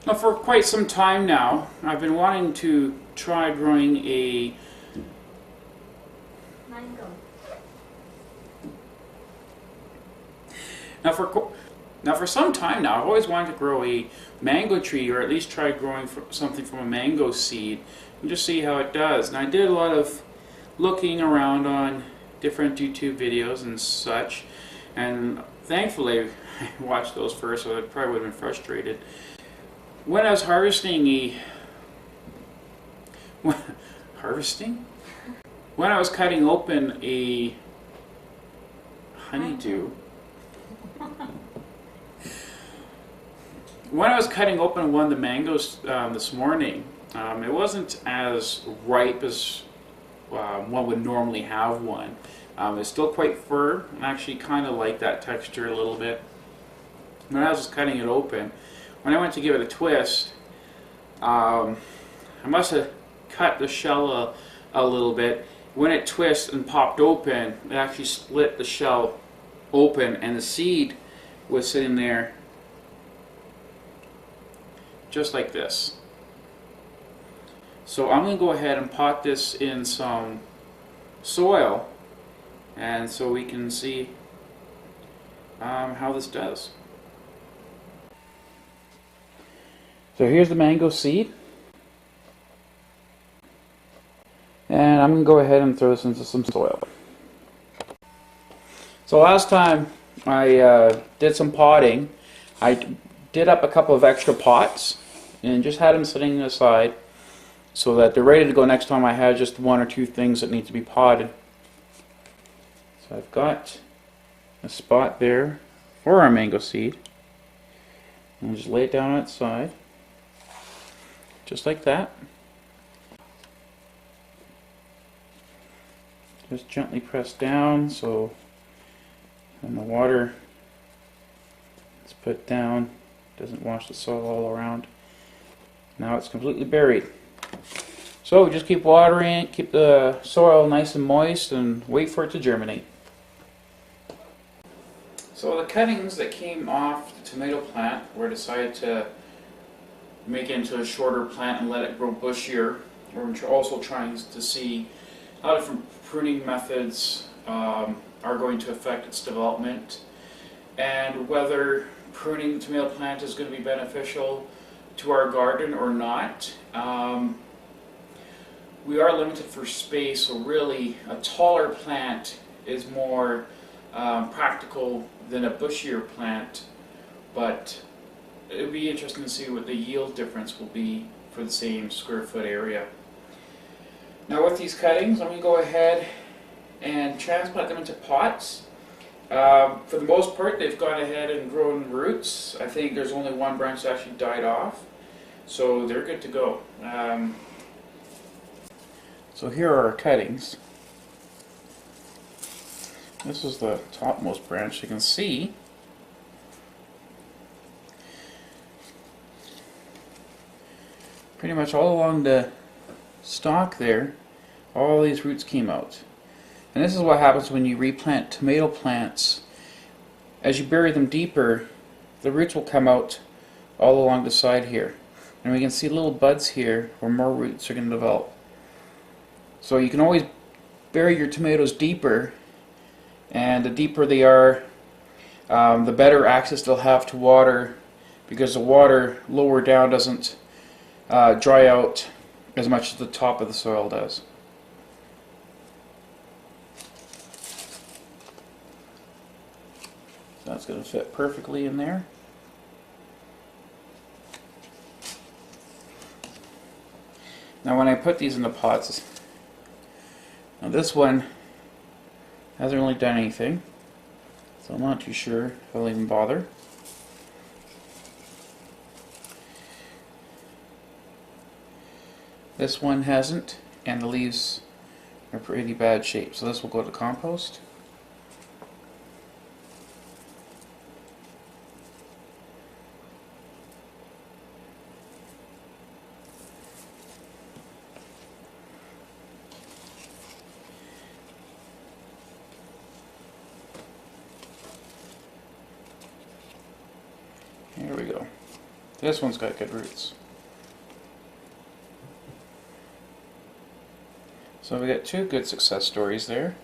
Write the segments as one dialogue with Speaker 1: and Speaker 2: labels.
Speaker 1: Now, for quite some time now, I've been wanting to try growing a
Speaker 2: mango.
Speaker 1: Now for some time now, I've always wanted to grow a mango tree, or at least try growing something from a mango seed and just see how it does. And I did a lot of looking around on different YouTube videos and such, and thankfully I watched those first, so I probably would have been frustrated. When I was when I was cutting open a honeydew, when I was cutting open one of the mangoes this morning, it wasn't as ripe as one would normally have one. It's still quite firm. I actually kind of like that texture a little bit. When I was just cutting it open, when I went to give it a twist, I must have cut the shell a little bit. When it twisted and popped open, it actually split the shell open, and the seed was sitting there just like this. So I'm going to go ahead and pot this in some soil, and so we can see how this does. So here's the mango seed, and I'm going to go ahead and throw this into some soil. So last time I did some potting, I did up a couple of extra pots and just had them sitting aside so that they're ready to go next time I have just one or two things that need to be potted. So I've got a spot there for our mango seed, and I'll just lay it down on its side, just like that. Just gently press down so when the water is put down, it doesn't wash the soil all around. Now it's completely buried. So just keep watering it, keep the soil nice and moist, and wait for it to germinate. So the cuttings that came off the tomato plant were decided to make it into a shorter plant and let it grow bushier. We're also trying to see how different pruning methods are going to affect its development, and whether pruning the tomato plant is going to be beneficial to our garden or not. We are limited for space, so really a taller plant is more practical than a bushier plant, but it would be interesting to see what the yield difference will be for the same square foot area. Now with these cuttings, I'm going to go ahead and transplant them into pots. For the most part, they've gone ahead and grown roots. I think there's only one branch that actually died off, so they're good to go. So here are our cuttings. This is the topmost branch. You can see pretty much all along the stalk there, all these roots came out. And this is what happens when you replant tomato plants. As you bury them deeper, the roots will come out all along the side here. And we can see little buds here where more roots are going to develop. So you can always bury your tomatoes deeper, and the deeper they are, the better access they'll have to water, because the water lower down doesn't dry out as much as the top of the soil does. So that's going to fit perfectly in there. Now when I put these in the pots, now this one hasn't really done anything, so I'm not too sure if I'll even bother. This one hasn't, and the leaves are pretty bad shape, so this will go to compost. There we go. This one's got good roots. So we got two good success stories there.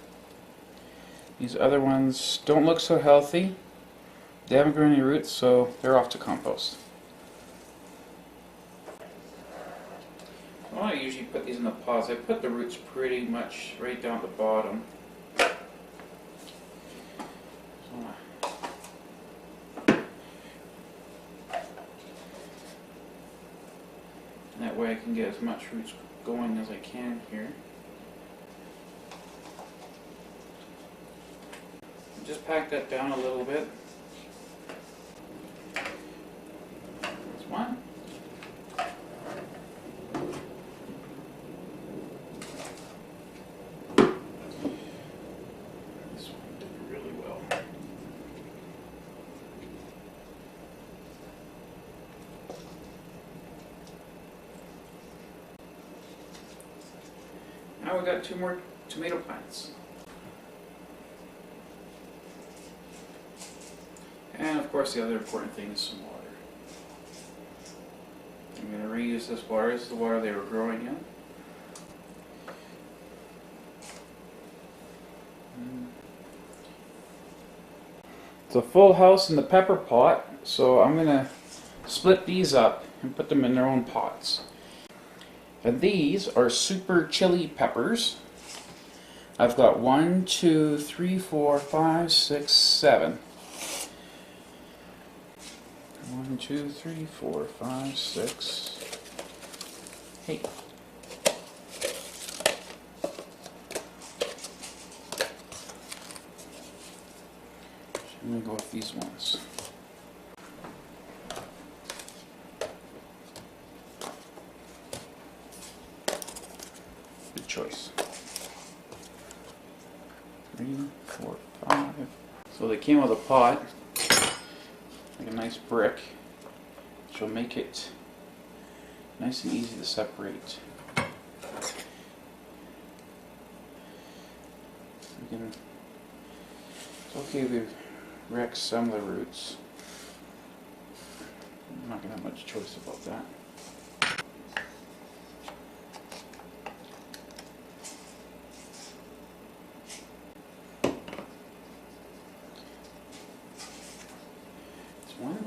Speaker 1: These other ones don't look so healthy. They haven't grown any roots, so they're off to compost. Well, I usually put these in the pots. I put the roots pretty much right down at the bottom. That way I can get as much roots going as I can here. Just pack that down a little bit. That's one. This one did really well. Now we got two more tomato plants. And of course the other important thing is some water. I'm going to reuse this water. This is the water they were growing in. It's a full house in the pepper pot, so I'm going to split these up and put them in their own pots. And these are super chili peppers. I've got 1, 2, 3, 4, 5, 6, 7. 1, 2, 3, 4, 5, 6, 8. I'm going to go with these ones. Good choice. 3, 4, 5. So they came with a pot. Like a nice brick, which will make it nice and easy to separate. It's okay if we wreck some of the roots. I'm not going to have much choice about that. One.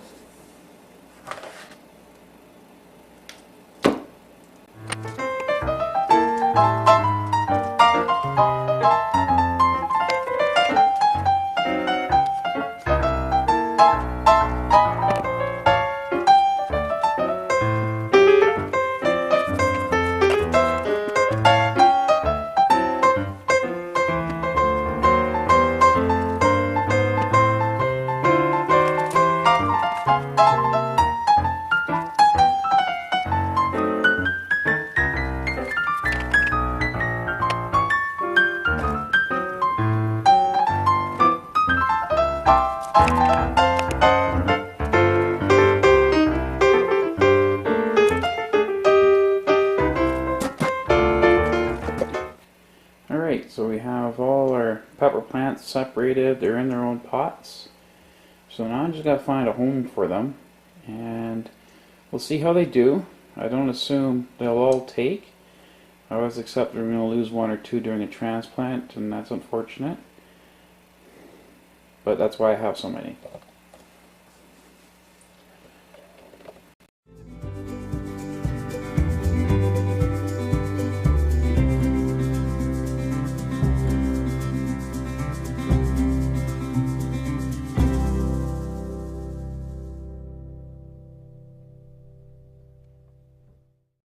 Speaker 1: Alright, so we have all our pepper plants separated. They're in their own pots. So now I just gotta find a home for them, and we'll see how they do. I don't assume they'll all take. I always accept we're going to lose 1 or 2 during a transplant, and that's unfortunate. But that's why I have so many.